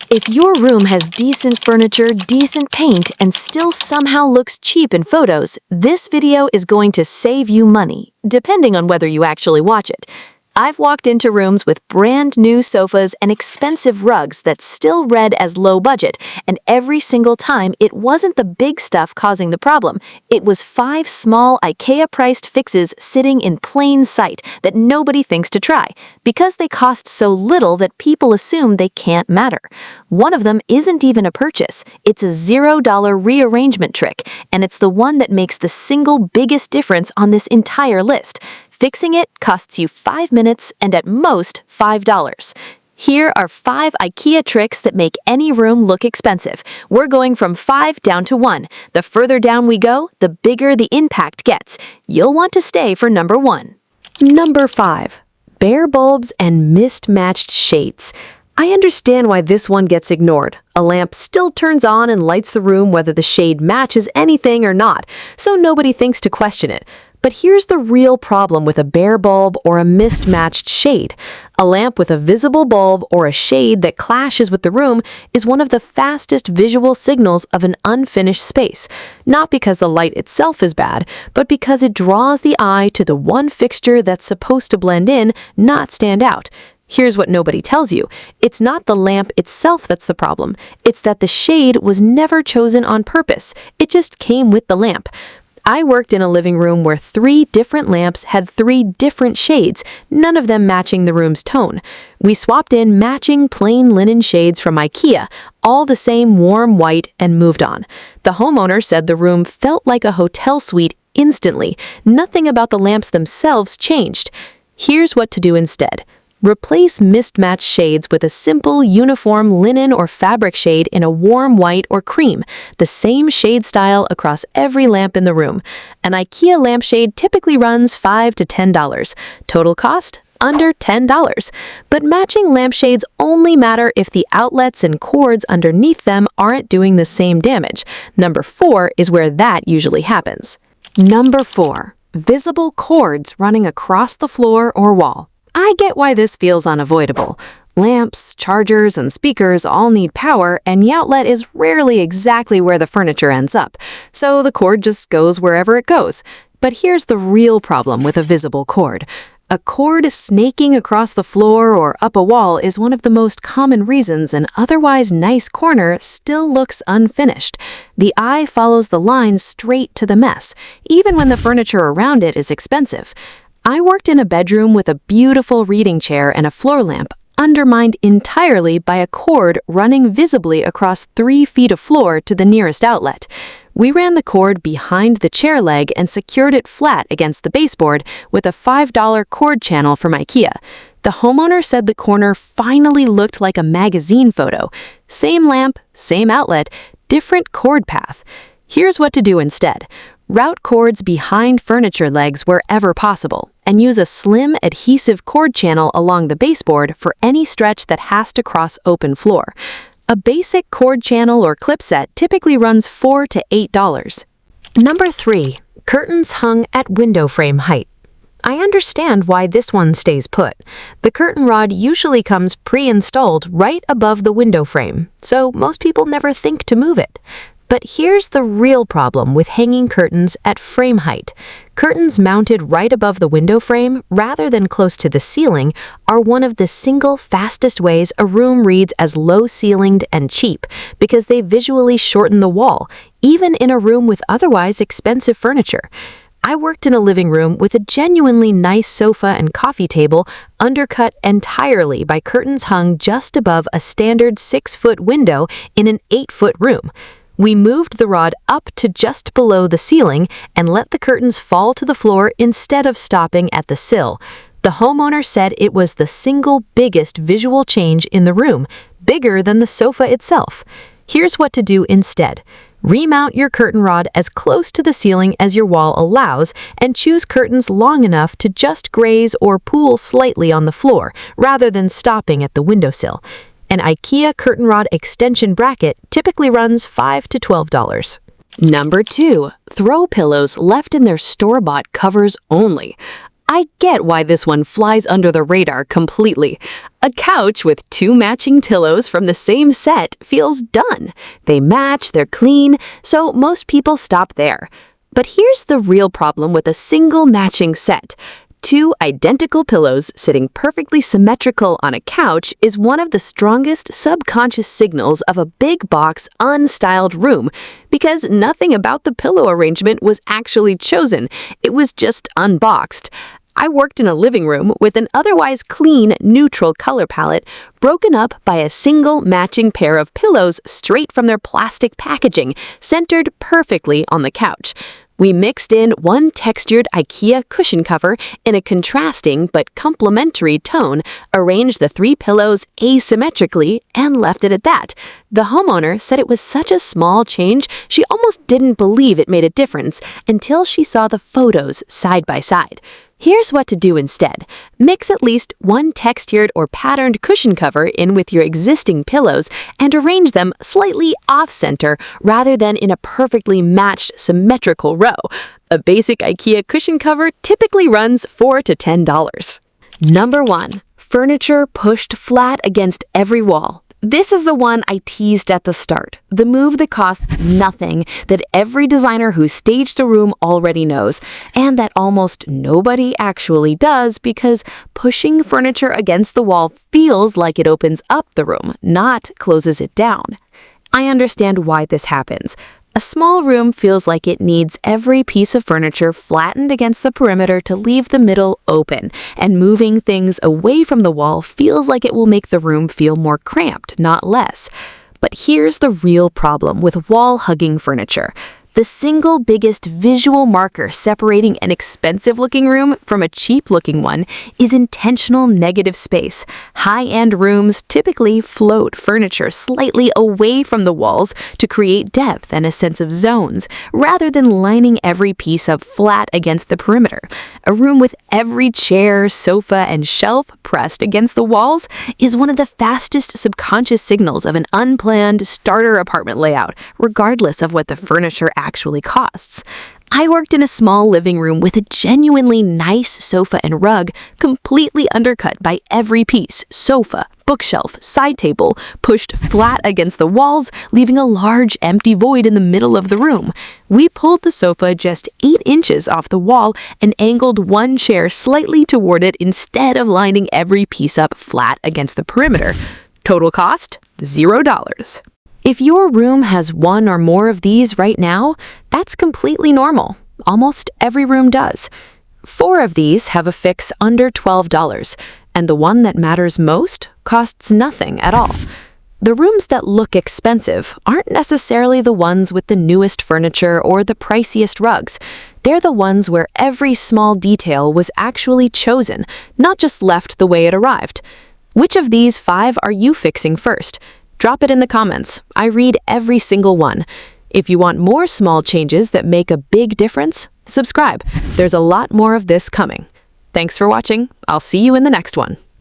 If your room has decent furniture, decent paint, and still somehow looks cheap in photos, this video is going to save you money, depending on whether you actually watch it. I've walked into rooms with brand new sofas and expensive rugs that still read as low budget, and every single time it wasn't the big stuff causing the problem. It was 5 small IKEA-priced fixes sitting in plain sight that nobody thinks to try, because they cost so little that people assume they can't matter. One of them isn't even a purchase. It's a $0 rearrangement trick, and it's the one that makes the single biggest difference on this entire list. Fixing it costs you 5 minutes and at most $5. Here are 5 IKEA tricks that make any room look expensive. We're going from 5 down to 1. The further down we go, the bigger the impact gets. You'll want to stay for number 1. Number 5. Bare bulbs and mismatched shades. I understand why this one gets ignored. A lamp still turns on and lights the room whether the shade matches anything or not, so nobody thinks to question it. But here's the real problem with a bare bulb or a mismatched shade. A lamp with a visible bulb or a shade that clashes with the room is one of the fastest visual signals of an unfinished space, not because the light itself is bad, but because it draws the eye to the one fixture that's supposed to blend in, not stand out. Here's what nobody tells you. It's not the lamp itself that's the problem. It's that the shade was never chosen on purpose. It just came with the lamp. I worked in a living room where 3 different lamps had 3 different shades, none of them matching the room's tone. We swapped in matching plain linen shades from IKEA, all the same warm white, and moved on. The homeowner said the room felt like a hotel suite instantly. Nothing about the lamps themselves changed. Here's what to do instead. Replace mismatched shades with a simple, uniform linen or fabric shade in a warm white or cream, the same shade style across every lamp in the room. An IKEA lampshade typically runs $5 to $10. Total cost? Under $10. But matching lampshades only matter if the outlets and cords underneath them aren't doing the same damage. Number 4 is where that usually happens. Number 4. Visible cords running across the floor or wall. I get why this feels unavoidable. Lamps, chargers, and speakers all need power, and the outlet is rarely exactly where the furniture ends up, so the cord just goes wherever it goes. But here's the real problem with a visible cord. A cord snaking across the floor or up a wall is one of the most common reasons an otherwise nice corner still looks unfinished. The eye follows the line straight to the mess, even when the furniture around it is expensive. I worked in a bedroom with a beautiful reading chair and a floor lamp, undermined entirely by a cord running visibly across 3 feet of floor to the nearest outlet. We ran the cord behind the chair leg and secured it flat against the baseboard with a $5 cord channel from IKEA. The homeowner said the corner finally looked like a magazine photo. Same lamp, same outlet, different cord path. Here's what to do instead. Route cords behind furniture legs wherever possible, and use a slim adhesive cord channel along the baseboard for any stretch that has to cross open floor. A basic cord channel or clip set typically runs $4 to $8. Number 3. Curtains hung at window frame height. I understand why this one stays put. The curtain rod usually comes pre-installed right above the window frame, so most people never think to move it. But here's the real problem with hanging curtains at frame height. Curtains mounted right above the window frame, rather than close to the ceiling, are one of the single fastest ways a room reads as low-ceilinged and cheap, because they visually shorten the wall, even in a room with otherwise expensive furniture. I worked in a living room with a genuinely nice sofa and coffee table undercut entirely by curtains hung just above a standard 6-foot window in an 8-foot room. We moved the rod up to just below the ceiling and let the curtains fall to the floor instead of stopping at the sill. The homeowner said it was the single biggest visual change in the room, bigger than the sofa itself. Here's what to do instead. Remount your curtain rod as close to the ceiling as your wall allows, and choose curtains long enough to just graze or pool slightly on the floor, rather than stopping at the windowsill. An IKEA curtain rod extension bracket typically runs $5 to $12. Number 2. Throw pillows left in their store-bought covers only. I get why this one flies under the radar completely. A couch with 2 matching pillows from the same set feels done. They match, they're clean, so most people stop there. But here's the real problem with a single matching set. 2 identical pillows sitting perfectly symmetrical on a couch is one of the strongest subconscious signals of a big box, unstyled room, because nothing about the pillow arrangement was actually chosen. It was just unboxed. I worked in a living room with an otherwise clean, neutral color palette, broken up by a single matching pair of pillows straight from their plastic packaging, centered perfectly on the couch. We mixed in one textured IKEA cushion cover in a contrasting but complementary tone, arranged the 3 pillows asymmetrically, and left it at that. The homeowner said it was such a small change she almost didn't believe it made a difference until she saw the photos side by side. Here's what to do instead. Mix at least one textured or patterned cushion cover in with your existing pillows and arrange them slightly off-center rather than in a perfectly matched symmetrical row. A basic IKEA cushion cover typically runs $4 to $10. Number 1. Furniture pushed flat against every wall. This is the one I teased at the start. The move that costs nothing, that every designer who staged a room already knows, and that almost nobody actually does because pushing furniture against the wall feels like it opens up the room, not closes it down. I understand why this happens. A small room feels like it needs every piece of furniture flattened against the perimeter to leave the middle open, and moving things away from the wall feels like it will make the room feel more cramped, not less. But here's the real problem with wall-hugging furniture. The single biggest visual marker separating an expensive-looking room from a cheap-looking one is intentional negative space. High-end rooms typically float furniture slightly away from the walls to create depth and a sense of zones, rather than lining every piece up flat against the perimeter. A room with every chair, sofa, and shelf pressed against the walls is one of the fastest subconscious signals of an unplanned starter apartment layout, regardless of what the furniture actually costs. I worked in a small living room with a genuinely nice sofa and rug, completely undercut by every piece, sofa, bookshelf, side table, pushed flat against the walls, leaving a large empty void in the middle of the room. We pulled the sofa just 8 inches off the wall and angled one chair slightly toward it instead of lining every piece up flat against the perimeter. Total cost? $0. If your room has one or more of these right now, that's completely normal. Almost every room does. 4 of these have a fix under $12, and the one that matters most costs nothing at all. The rooms that look expensive aren't necessarily the ones with the newest furniture or the priciest rugs. They're the ones where every small detail was actually chosen, not just left the way it arrived. Which of these 5 are you fixing first? Drop it in the comments. I read every single one. If you want more small changes that make a big difference, subscribe. There's a lot more of this coming. Thanks for watching. I'll see you in the next one.